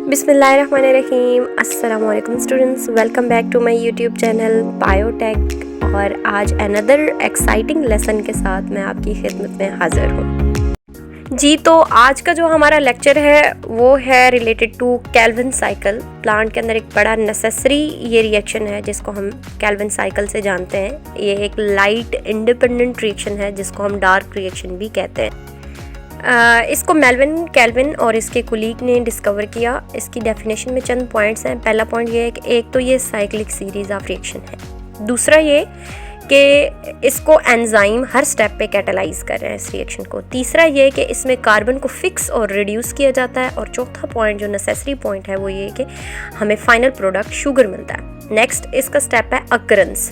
बिस्मिल्लाहिर्रहमानिर्रहीम। अस्सलामु अलैकुम students, welcome back to my YouTube channel Biotech. और आज अनदर एक्साइटिंग लेसन के साथ मैं आपकी खिदमत में हाज़िर हूँ जी। तो आज का जो हमारा लेक्चर है वो है related to Calvin cycle. Plant के अंदर एक बड़ा नेसेसरी ये रिएक्शन है जिसको हम केल्विन साइकिल से जानते हैं। ये एक लाइट इंडिपेंडेंट रिएक्शन है जिसको हम डार्क रिएक्शन भी कहते हैं। इसको मेल्विन केल्विन और इसके कुलीग ने डिस्कवर किया। इसकी डेफिनेशन में चंद पॉइंट्स हैं। पहला पॉइंट ये है कि एक तो ये साइक्लिक सीरीज ऑफ रिएक्शन है। दूसरा ये कि इसको एंजाइम हर स्टेप पे कैटालाइज कर रहे हैं इस रिएक्शन को। तीसरा ये कि इसमें कार्बन को फिक्स और रिड्यूस किया जाता है। और चौथा पॉइंट जो नेसेसरी पॉइंट है वो ये कि हमें फाइनल प्रोडक्ट शुगर मिलता है। नेक्स्ट इसका स्टेप है अकरेंस।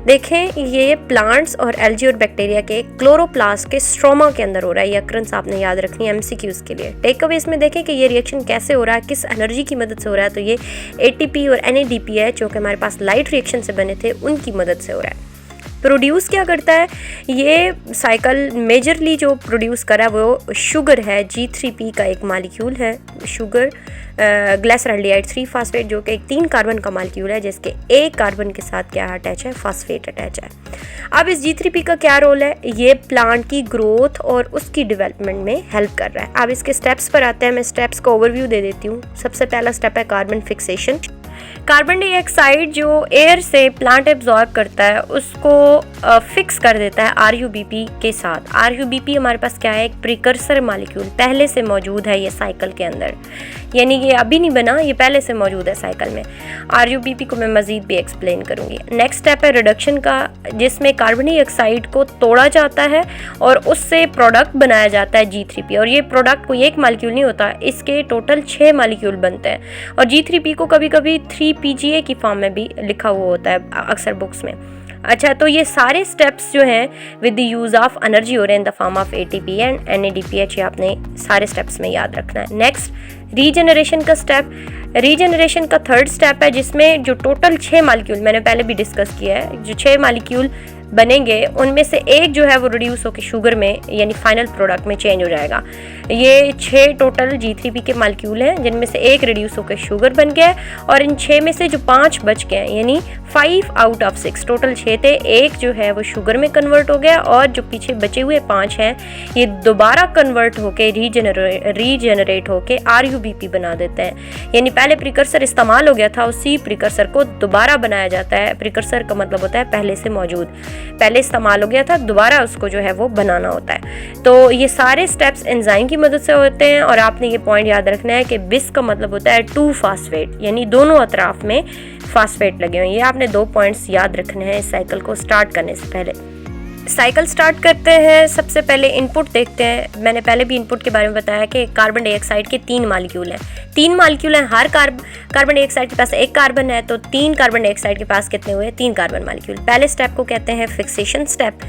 देखें ये प्लांट्स और एल्गी और बैक्टीरिया के क्लोरोप्लास्ट के स्ट्रोमा के अंदर हो रहा है। ये अकरेंस आपने याद रखनी है एमसीक्यूज के लिए। टेक अवे इसमें देखें कि ये रिएक्शन कैसे हो रहा है, किस एनर्जी की मदद से हो रहा है। तो ये एटीपी और एनएडीपी है जो कि हमारे पास लाइट रिएक्शन से बने थे, उनकी मदद से हो रहा है। प्रोड्यूस क्या करता है ये साइकिल, मेजरली जो प्रोड्यूस करा वो शुगर है। G3P का एक मालिक्यूल है शुगर, ग्लिसरॉल्डिहाइड 3 फास्फेट, जो कि एक 3 कार्बन का मालिक्यूल है जिसके एक कार्बन के साथ क्या अटैच है, फास्फेट अटैच है। अब इस G3P का क्या रोल है, ये प्लांट की ग्रोथ और उसकी डेवलपमेंट में हेल्प कर रहा है। अब इसके स्टेप्स पर आते हैं। मैं स्टेप्स का ओवरव्यू दे देती हूँ। सबसे पहला स्टेप है कार्बन फिक्सेशन। कार्बन डाइऑक्साइड जो एयर से प्लांट एब्जॉर्ब करता है उसको फिक्स कर देता है RuBP के साथ। RuBP हमारे पास क्या है, एक प्रिकर्सर मॉलिक्यूल पहले से मौजूद है ये साइकिल के अंदर, यानी ये अभी नहीं बना, ये पहले से मौजूद है साइकिल में। RuBP को मैं मज़ीद भी एक्सप्लेन करूँगी। नेक्स्ट स्टेप है रिडक्शन का, जिसमें कार्बन डाइऑक्साइड को तोड़ा जाता है और उससे प्रोडक्ट बनाया जाता है G3P। और ये प्रोडक्ट कोई एक मालिक्यूल नहीं होता, इसके टोटल 6 मालिक्यूल बनते हैं। और G3P को कभी कभी 3PGA की फॉर्म में भी लिखा हुआ होता है अक्सर बुक्स में। अच्छा, तो ये सारे स्टेप्स जो हैं with the use of energy हो रहे हैं in the form of ATP and NADPH। ये आपने सारे स्टेप्स में याद रखना है। नेक्स्ट रीजनरेशन का स्टेप। रीजनरेशन का थर्ड स्टेप है जिसमें जो टोटल 6 मालिक्यूल मैंने पहले भी डिस्कस किया है, जो 6 मालिक्यूल बनेंगे उनमें से एक जो है वो रिड्यूस होकर शुगर में यानी फाइनल प्रोडक्ट में चेंज हो जाएगा। ये 6 टोटल G3P के मालिक्यूल हैं जिनमें से एक रिड्यूस होकर शुगर बन गया है। और इन 6 में से जो 5 बच गए हैं, यानी 5 आउट ऑफ 6, टोटल 6 थे, एक जो है वो शुगर में कन्वर्ट हो गया और जो पीछे बचे हुए 5 हैं ये दोबारा कन्वर्ट होकर रीजनरेट होकर RuBP बना देते हैं। यानी पहले प्रिकर्सर इस्तेमाल हो गया था, उसी प्रिकर्सर को दोबारा बनाया जाता है। प्रिकर्सर का मतलब होता है पहले से मौजूद, पहले इस्तेमाल हो गया था, दोबारा उसको जो है वो बनाना होता है। तो ये सारे स्टेप्स एंजाइम की मदद से होते हैं। और आपने ये पॉइंट याद रखना है कि बिस का मतलब होता है 2 फास्फेट, यानी दोनों अतराफ में फास्फेट लगे हुए हैं। ये आपने 2 पॉइंट्स याद रखने हैं इस साइकिल को स्टार्ट करने से पहले। साइकिल स्टार्ट करते हैं। सबसे पहले इनपुट देखते हैं। मैंने पहले भी इनपुट के बारे में बताया कि कार्बन डाइऑक्साइड के 3 मालिक्यूल हैं। 3 मालिक्यूल हैं, हर कार्बन डाइऑक्साइड के पास एक कार्बन है, तो 3 कार्बन डाइऑक्साइड के पास कितने हुए, 3 कार्बन मालिक्यूल। पहले स्टेप को कहते हैं फिक्सेशन स्टेप।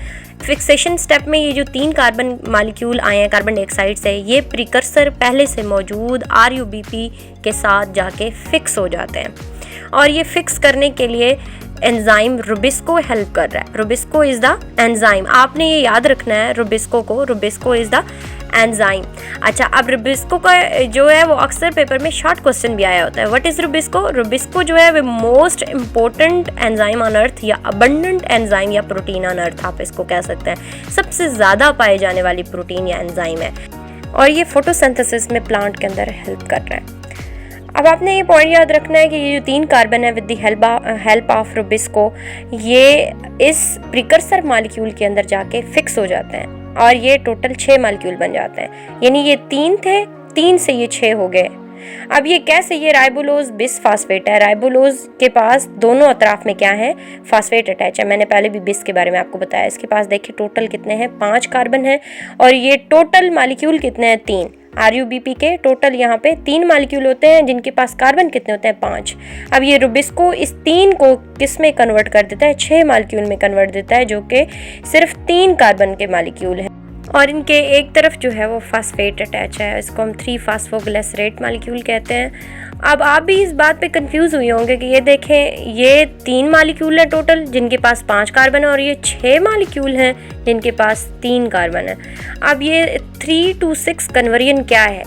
फिक्सेशन स्टेप में ये जो 3 कार्बन मालिक्यूल आए हैं कार्बन डाइऑक्साइड से, ये प्रिकर्सर पहले से मौजूद RuBP के साथ जाके फिक्स हो जाते हैं। और ये फिक्स करने के लिए एंजाइम रुबिस्को हेल्प कर रहा है। रुबिस्को इज द एंजाइम, आपने ये याद रखना है रुबिस्को इज द एंजाइम। अच्छा, अब रुबिस्को का जो है वो अक्सर पेपर में शॉर्ट क्वेश्चन भी आया होता है। What is Rubisco? रुबिस्को जो है वो most important enzyme on earth या अबंडेंट एंजाइम या प्रोटीन ऑन अर्थ, आप इसको कह सकते हैं। सबसे ज़्यादा पाए जाने वाली प्रोटीन या एंजाइम है और ये फोटोसिंथेसिस में प्लांट के अंदर हेल्प कर रहा है। अब आपने ये पॉइंट याद रखना है कि ये जो 3 कार्बन है with the help of Rubisco, ये इस प्रिकर्सर मालिक्यूल के अंदर जाके फिक्स हो जाते हैं और ये टोटल 6 मालिक्यूल बन जाते हैं। यानी ये 3 थे, 3 से ये 6 हो गए। अब ये कैसे, ये राइबोलोज बिस फास्फेट है। राइबोलोज के पास दोनों अतराफ में क्या है, फास्फेट अटैच है। मैंने पहले भी बिस के बारे में आपको बताया। इसके पास देखिए टोटल कितने हैं, 5 कार्बन है और ये टोटल मालिक्यूल कितने हैं, 3। RuBP के टोटल यहाँ पे 3 मालिक्यूल होते हैं जिनके पास कार्बन कितने होते हैं, 5। अब ये रुबिस्को इस 3 को किस में कन्वर्ट कर देता है, 6 मालिक्यूल में कन्वर्ट देता है, जो कि सिर्फ 3 कार्बन के मालिक्यूल हैं। और इनके एक तरफ जो है वो फास्फेट अटैच है, इसको हम 3 फास्फोग्लिसरेट मालिक्यूल कहते हैं। अब आप भी इस बात पे कंफ्यूज हुए होंगे कि ये देखें, ये 3 मालिक्यूल है टोटल जिनके पास 5 कार्बन है और ये 6 मालिक्यूल हैं जिनके पास 3 कार्बन है। अब ये 3 to 6 कन्वर्जन क्या है,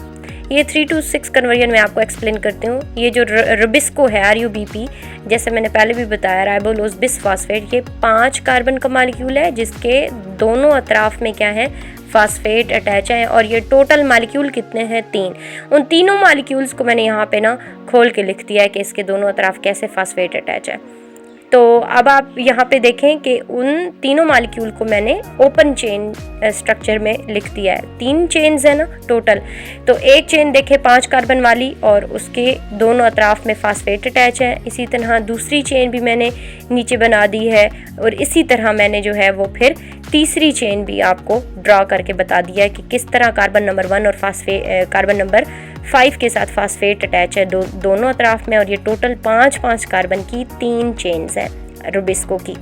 ये 3 to 6 कन्वर्जन मैं आपको एक्सप्लेन करती हूँ। ये जो रुबिस्को है RUBP, जैसे मैंने पहले भी बताया, राइबोलोज बिसफॉस्फेट, ये 5 कार्बन का मॉलिक्यूल है जिसके दोनों अतराफ में क्या है, फास्फेट अटैच है। और ये टोटल मॉलिक्यूल कितने हैं, 3। उन तीनों मॉलिक्यूल्स को मैंने यहाँ पे ना खोल के लिख दिया है कि इसके दोनों अतराफ कैसे फास्फेट अटैच है। तो अब आप यहाँ पे देखें कि उन तीनों मॉलिक्यूल को मैंने ओपन चेन स्ट्रक्चर में लिख दिया है। 3 चेन्स है ना टोटल, तो एक चेन देखें 5 कार्बन वाली और उसके दोनों अतराफ में फास्फेट अटैच है। इसी तरह दूसरी चेन भी मैंने नीचे बना दी है, और इसी तरह मैंने जो है वो फिर तीसरी चेन भी आपको ड्रा करके बता दिया है कि किस तरह कार्बन नंबर 1 और कार्बन नंबर 5 के साथ फास्फेट अटैच है दोनों अतराफ में। और ये टोटल 5 कार्बन की 3 चेन्स हैं रुबिस्को की।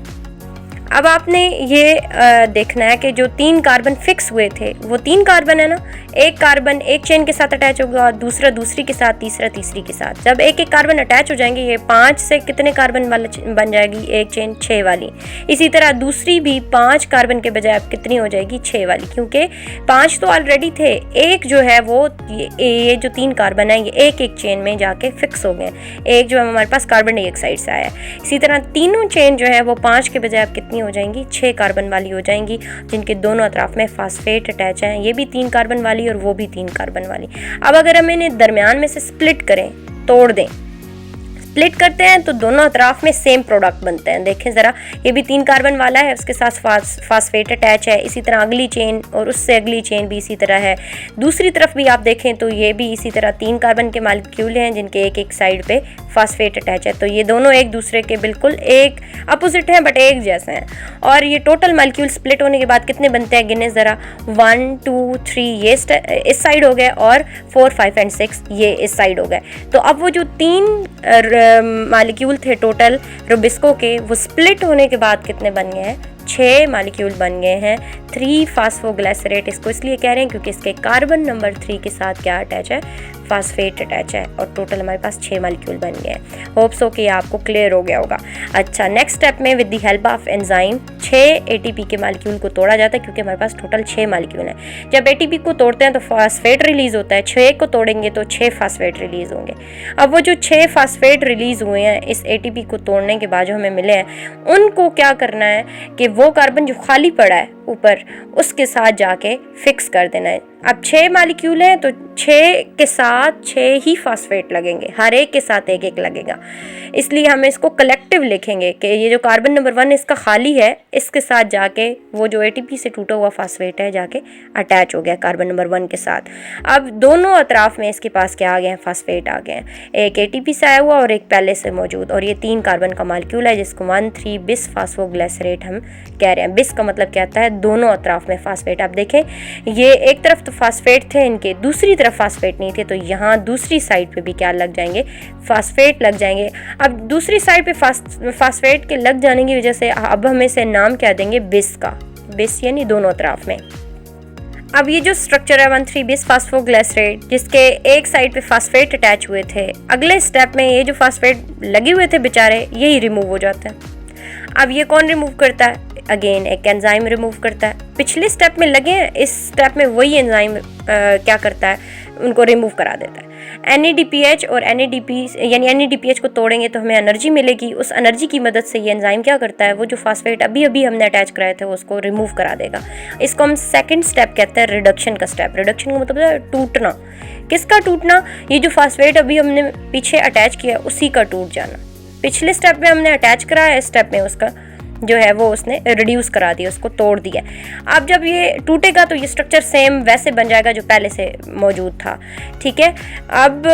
अब आपने ये देखना है कि जो 3 कार्बन फिक्स हुए थे वो 3 कार्बन है ना, एक कार्बन एक चेन के साथ अटैच होगा, दूसरा दूसरी के साथ, तीसरा तीसरी के साथ। जब एक एक कार्बन अटैच हो जाएंगे, ये 5 से कितने कार्बन वाला बन जाएगी, एक चेन 6 वाली। इसी तरह दूसरी भी 5 कार्बन के बजाय अब कितनी हो जाएगी, 6 वाली, क्योंकि 5 तो ऑलरेडी थे, एक जो है वो ये जो 3 कार्बन है ये एक एक चेन में जाके फिक्स हो गए। एक जो हमारे पास कार्बन डाइऑक्साइड से आया है। इसी तरह तीनों चेन जो है वो 5 के बजाय अब कितनी हो जाएंगी, 6 कार्बन वाली हो जाएंगी, जिनके दोनों अतराफ में फास्फेट अटैच हैं। ये भी 3 कार्बन वाली और वो भी 3 कार्बन वाली। अब अगर हम इन्हें दरमियान में से स्प्लिट करें, तोड़ दें, स्प्लिट करते हैं तो दोनों अतराफ में सेम प्रोडक्ट बनते हैं। देखें ज़रा, ये भी 3 कार्बन वाला है, उसके साथ फास्फेट अटैच है। इसी तरह अगली चेन और उससे अगली चेन भी इसी तरह है। दूसरी तरफ भी आप देखें तो ये भी इसी तरह 3 कार्बन के मॉलिक्यूल हैं जिनके एक एक साइड पे फास्फेट अटैच है। तो ये दोनों एक दूसरे के बिल्कुल एक अपोजिट हैं बट एक जैसे हैं। और ये टोटल मॉलिक्यूल स्प्लिट होने के बाद कितने बनते हैं, गिने ज़रा, 1 2 3 ये इस साइड हो गए और 4 5 और 6 ये इस साइड हो गए। तो अब वो जो 3 मॉलिक्यूल थे टोटल रुबिस्को के, वो स्प्लिट होने के बाद कितने बन गए हैं, 6 मॉलिक्यूल बन गए हैं। 3 फास्फोग्लिसरेट इसको इसलिए कह रहे हैं क्योंकि इसके कार्बन नंबर 3 के साथ क्या अटैच है, फास्फेट अटैच है। और टोटल हमारे पास 6 मॉलिक्यूल बन गए हैं। होप सो कि आपको क्लियर हो गया होगा। अच्छा, नेक्स्ट स्टेप में with the help of enzyme 6 ATP के मॉलिक्यूल को तोड़ा जाता है, क्योंकि हमारे पास टोटल 6 मॉलिक्यूल हैं। जब ATP को तोड़ते हैं तो फास्फेट रिलीज होता है, 6 को तोड़ेंगे तो 6 फास्फेट रिलीज होंगे। अब वो जो 6 फास्फेट रिलीज हुए हैं इस ATP को तोड़ने के बाद जो हमें मिले हैं, उनको क्या करना है कि वो कार्बन जो खाली पड़ा है ऊपर, उसके साथ जाके फिक्स कर देना है। अब 6 मॉलिक्यूल हैं तो 6 के साथ 6 ही फास्फेट लगेंगे, हर एक के साथ एक एक लगेगा। इसलिए हम इसको कलेक्टिव लिखेंगे कि ये जो कार्बन नंबर 1 इसका खाली है, इसके साथ जाके वो जो ATP से टूटा हुआ फास्फेट है जाके अटैच हो गया कार्बन नंबर 1 के साथ। अब दोनों अतराफ में इसके पास क्या आ गए हैं, फास्फेट आ गए हैं। एक ATP से आया हुआ और एक पहले से मौजूद, और ये 3 कार्बन का मॉलिक्यूल है जिसको 1,3 बिस फास्फोग्लिसरेट हम कह रहे हैं। बिस का मतलब क्या होता है, दोनों अतराफ में फास्फेट। आप देखें ये एक तरफ तो फास्फेट थे इनके, दूसरी तरफ फास्फेट नहीं थे, तो यहाँ दूसरी साइड पे भी क्या लग जाएंगे, फास्फेट लग जाएंगे। अब दूसरी साइड पे फास्फेट के लग जाने की वजह से अब हम इसे नाम क्या देंगे, बिस का। बिस यानी दोनों अतराफ में। अब ये जो स्ट्रक्चर है 1,3 बिस फास्फोग्लिसरेट, जिसके एक साइड पे फास्फेट अटैच हुए थे, अगले स्टेप में ये जो फास्फेट लगे हुए थे बेचारे, यही रिमूव हो जाते हैं। अब ये कौन रिमूव करता है, अगेन एक एंजाइम रिमूव करता है। पिछले स्टेप में लगे हैं, इस स्टेप में वही एंजाइम क्या करता है, उनको रिमूव करा देता है। NADPH और NADP यानी NADPH को तोड़ेंगे तो हमें एनर्जी मिलेगी। उस एनर्जी की मदद से ये एंजाइम क्या करता है, वो जो फास्फेट अभी अभी हमने अटैच कराए थे उसको रिमूव करा देगा। इसको हम सेकंड स्टेप कहते हैं, रिडक्शन का स्टेप। रिडक्शन का मतलब है टूटना। किसका टूटना, ये जो फास्फेट अभी हमने पीछे अटैच किया उसी का टूट जाना। पिछले स्टेप में हमने अटैच कराया, इस स्टेप में उसका जो है वो उसने रिड्यूस करा दिया, उसको तोड़ दिया। अब जब ये टूटेगा तो ये स्ट्रक्चर सेम वैसे बन जाएगा जो पहले से मौजूद था, ठीक है। अब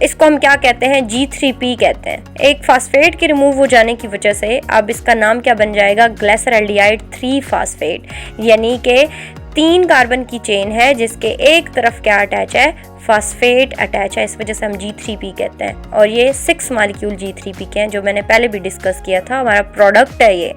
इसको हम क्या कहते हैं, G3P कहते हैं। एक फास्फेट के रिमूव हो जाने की वजह से अब इसका नाम क्या बन जाएगा, ग्लिसरल्डिहाइड 3 फास्फेट, यानी कि 3 कार्बन की चेन है जिसके एक तरफ क्या अटैच है, फास्फेट अटैच है। इस वजह से हम G3P कहते हैं। और ये 6 मॉलिक्यूल G3P के हैं जो मैंने पहले भी डिस्कस किया था, हमारा प्रोडक्ट है ये।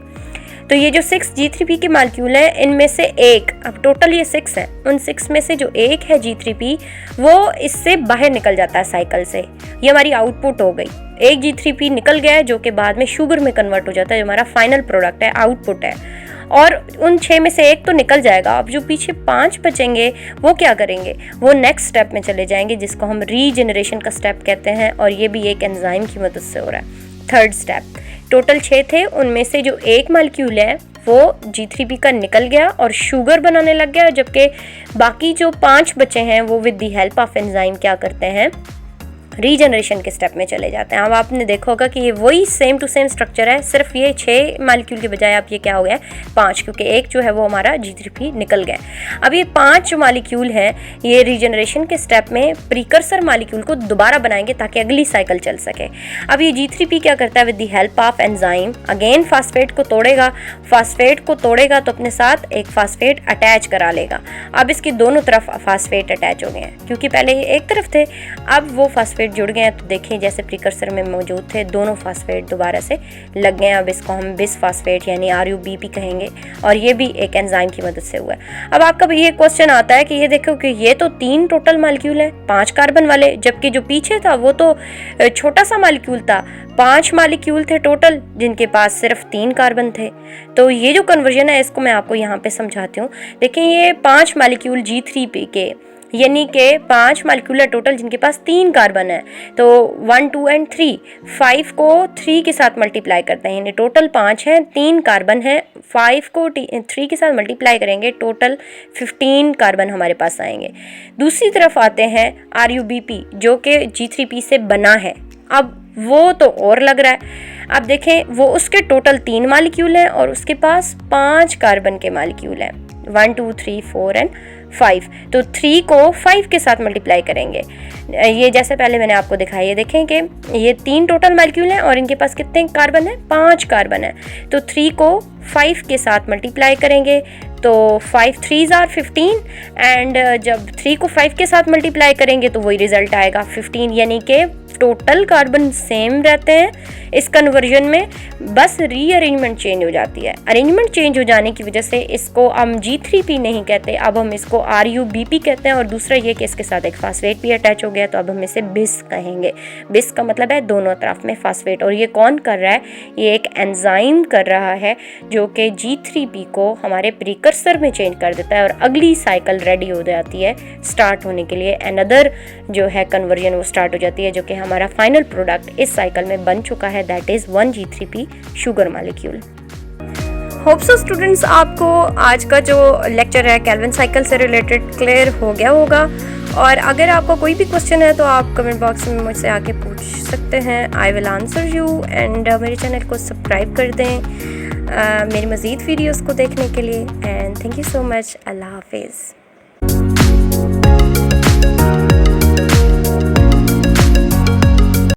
तो ये जो 6 G3P के मॉलिक्यूल हैं, इनमें से एक, अब टोटल ये 6 हैं, उन 6 में से जो एक है G3P, वो इससे बाहर निकल जाता है साइकिल से। ये हमारी आउटपुट हो गई। एक G3P निकल गया है जो कि बाद में शुगर में कन्वर्ट हो जाता है, जो हमारा फाइनल प्रोडक्ट है, आउटपुट है। और उन 6 में से एक तो निकल जाएगा। अब जो पीछे 5 बचेंगे वो क्या करेंगे, वो नेक्स्ट स्टेप में चले जाएंगे जिसको हम रीजनरेशन का स्टेप कहते हैं, और ये भी एक एंजाइम की मदद से हो रहा है। थर्ड स्टेप, टोटल 6 थे, उनमें से जो एक मालिक्यूल है वो G3P का निकल गया और शुगर बनाने लग गया, जबकि बाकी जो 5 बचे हैं वो with the help of enzyme क्या करते हैं, रीजनरेशन के स्टेप में चले जाते हैं। अब आपने देखा होगा कि ये वही सेम टू सेम स्ट्रक्चर है, सिर्फ ये 6 मालिक्यूल के बजाय अब ये क्या हो गया 5, क्योंकि एक जो है वो हमारा G3P निकल गया। अब ये 5 मालिक्यूल हैं, ये रीजनरेशन के स्टेप में प्रीकर्सर मालिक्यूल को दोबारा बनाएंगे ताकि अगली साइकिल चल सके। अब ये G3P क्या करता है, with the help of enzyme again phosphate को तोड़ेगा, फास्फेट को तोड़ेगा तो अपने साथ एक फास्फेट अटैच करा लेगा। अब इसकी दोनों तरफ फास्फेट अटैच हो गए हैं, क्योंकि पहले ये एक तरफ थे, अब वो फास्फेट जुड़ गए हैं। तो देखें जैसे प्रीकर्सर में मौजूद थे, दोनों फास्फेट दोबारा से लग गए हैं। अब इसको हम बिस फास्फेट यानी RUBP कहेंगे, और ये भी एक एंजाइम की मदद से हुआ है। अब आपका ये क्वेश्चन आता है कि ये देखो कि ये तो 3 टोटल मालिक्यूल है 5 कार्बन वाले, जबकि जो पीछे था वो तो छोटा सा मालिक्यूल था, 5 मालिक्यूल थे टोटल जिनके पास सिर्फ 3 कार्बन थे। तो ये जो कन्वर्जन है इसको मैं आपको यहाँ पे समझाती हूँ। देखिए ये 5 मालिक्यूल G3P के, यानी कि 5 मालिक्यूल है टोटल जिनके पास 3 कार्बन है, तो 1 2 एंड 3, 5 को 3 के साथ मल्टीप्लाई करते हैं, यानी टोटल 5 हैं, 3 कार्बन है, 5 को 3 के साथ मल्टीप्लाई करेंगे, टोटल 15 कार्बन हमारे पास आएंगे। दूसरी तरफ आते हैं RUBP जो कि G3P से बना है, अब वो तो और लग रहा है। अब देखें वो उसके टोटल 3 मालिक्यूल हैं और उसके पास 5 कार्बन के मालिक्यूल हैं, 1 2 3 4 एंड 5। तो 3 को 5 के साथ मल्टीप्लाई करेंगे, ये जैसे पहले मैंने आपको दिखाया, ये देखें कि ये 3 टोटल मालिक्यूल हैं और इनके पास कितने कार्बन है, 5 कार्बन है। तो 3 को 5 के साथ मल्टीप्लाई करेंगे तो 5 3s are 15, एंड जब 3 को 5 के साथ मल्टीप्लाई करेंगे तो वही रिजल्ट आएगा 15, यानी कि टोटल कार्बन सेम रहते हैं। इस कन्वर्जन में बस रीअरेंजमेंट चेंज हो जाती है। अरेंजमेंट चेंज हो जाने की वजह से इसको हम G3P नहीं कहते, अब हम इसको RUBP कहते हैं। और दूसरा ये कि इसके साथ एक फास्फेट भी अटैच हो गया, तो अब हम इसे बिस कहेंगे। बिस का मतलब है दोनों तरफ में फास्फेट, और ये कौन कर रहा है, ये एक एंजाइम कर रहा है जो कि G3P को हमारे प्रीकर्सर में चेंज कर देता है और अगली साइकिल रेडी हो जाती है स्टार्ट होने के लिए। अनदर जो है कन्वर्जन वो स्टार्ट हो जाती है, जो कि हमारा फाइनल प्रोडक्ट इस साइकिल में बन चुका है, that is 1 G3P sugar molecule. Hope so students आपको आज का जो लेक्चर है केल्विन साइकिल से रिलेटेड क्लियर हो गया होगा, और अगर आपका कोई भी क्वेश्चन है तो आप कमेंट बॉक्स में मुझसे आके पूछ सकते हैं, I will answer you. And मेरे चैनल को सब्सक्राइब कर दें मेरी मज़ीद वीडियोस को देखने के लिए। And thank you so much, Allah हाफिज़।